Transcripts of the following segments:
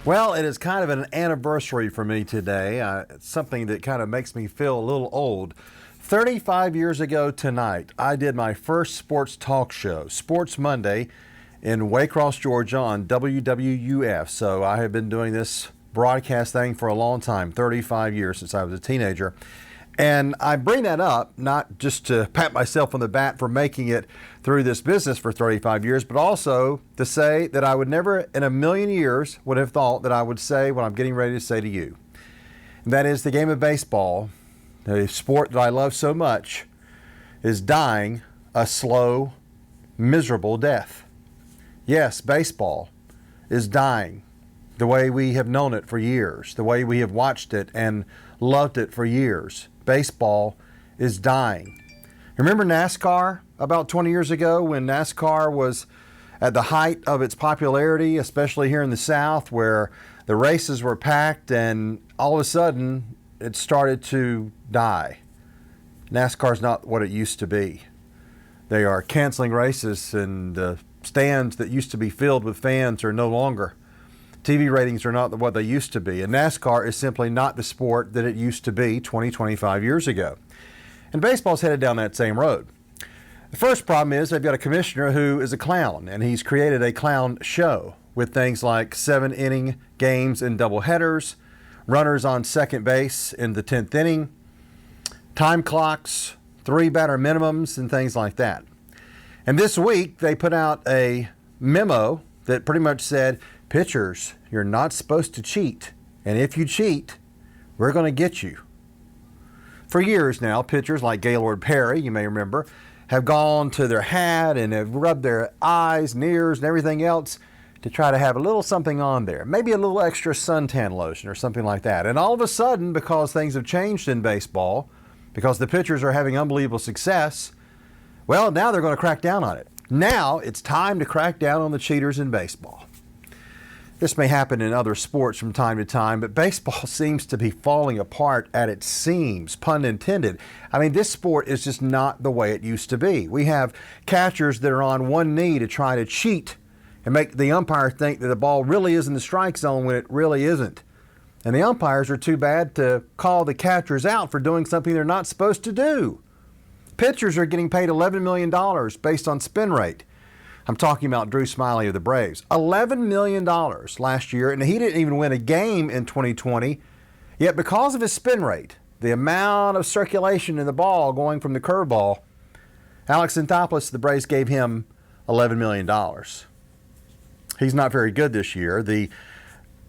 Well, it is kind of an anniversary for me today. It's something that kind of makes me feel a little old. 35 years ago tonight, I did my first sports talk show, Sports Monday, in Waycross, Georgia on WWUF. So I have been doing this broadcast thing for a long time, 35 years since I was a teenager. And I bring that up not just to pat myself on the back for making it through this business for 35 years, but also to say that I would never in a million years would have thought that I would say what I'm getting ready to say to you. And that is the game of baseball, the sport that I love so much, is dying a slow, miserable death. Yes, baseball is dying the way we have known it for years, the way we have watched it and loved it for years. Baseball is dying. Remember NASCAR about 20 years ago when NASCAR was at the height of its popularity, especially here in the South, where the races were packed and all of a sudden it started to die. NASCAR is not what it used to be. They are canceling races, and the stands that used to be filled with fans are no longer. TV ratings are not what they used to be, and NASCAR is simply not the sport that it used to be 25 years ago. And baseball's headed down that same road. The first problem is they've got a commissioner who is a clown, and he's created a clown show with things like 7-inning games in doubleheaders, runners on second base in the 10th inning, time clocks, 3-batter minimums, and things like that. And this week they put out a memo that pretty much said, pitchers, you're not supposed to cheat. And if you cheat, we're going to get you. For years now, pitchers like Gaylord Perry, you may remember, have gone to their hat and have rubbed their eyes and ears and everything else to try to have a little something on there. Maybe a little extra suntan lotion or something like that. And all of a sudden, because things have changed in baseball, because the pitchers are having unbelievable success, well, now they're going to crack down on it. Now it's time to crack down on the cheaters in baseball. This may happen in other sports from time to time, but baseball seems to be falling apart at its seams, pun intended. I mean, this sport is just not the way it used to be. We have catchers that are on one knee to try to cheat and make the umpire think that the ball really is in the strike zone when it really isn't. And the umpires are too bad to call the catchers out for doing something they're not supposed to do. Pitchers are getting paid $11 million based on spin rate. I'm talking about Drew Smyly of the Braves. $11 million last year, and he didn't even win a game in 2020. Yet because of his spin rate, the amount of circulation in the ball going from the curveball, Alex Anthopoulos, the Braves gave him $11 million. He's not very good this year. The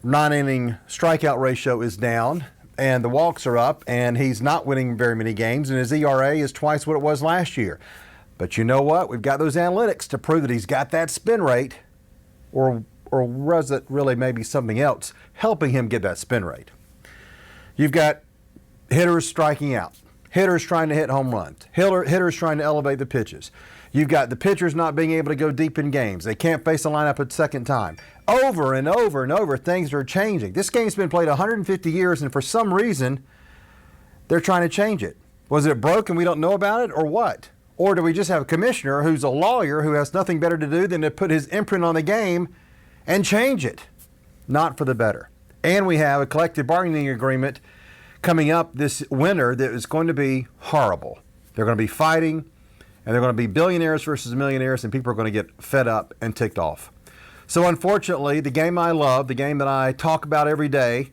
9-inning strikeout ratio is down, and the walks are up, and he's not winning very many games, and his ERA is twice what it was last year. But you know what? We've got those analytics to prove that he's got that spin rate, or was it really maybe something else helping him get that spin rate? You've got hitters striking out, hitters trying to hit home runs, hitters trying to elevate the pitches. You've got the pitchers not being able to go deep in games. They can't face a lineup a second time. Over and over and over, things are changing. This game's been played 150 years, and for some reason, they're trying to change it. Was it broke and we don't know about it, or what? Or do we just have a commissioner who's a lawyer who has nothing better to do than to put his imprint on the game and change it? Not for the better. And we have a collective bargaining agreement coming up this winter that is going to be horrible. They're going to be fighting, and they're going to be billionaires versus millionaires, and people are going to get fed up and ticked off. So unfortunately, the game I love, the game that I talk about every day,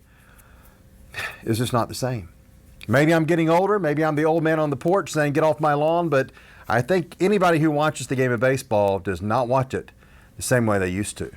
is just not the same. Maybe I'm getting older. Maybe I'm the old man on the porch saying, get off my lawn. But I think anybody who watches the game of baseball does not watch it the same way they used to.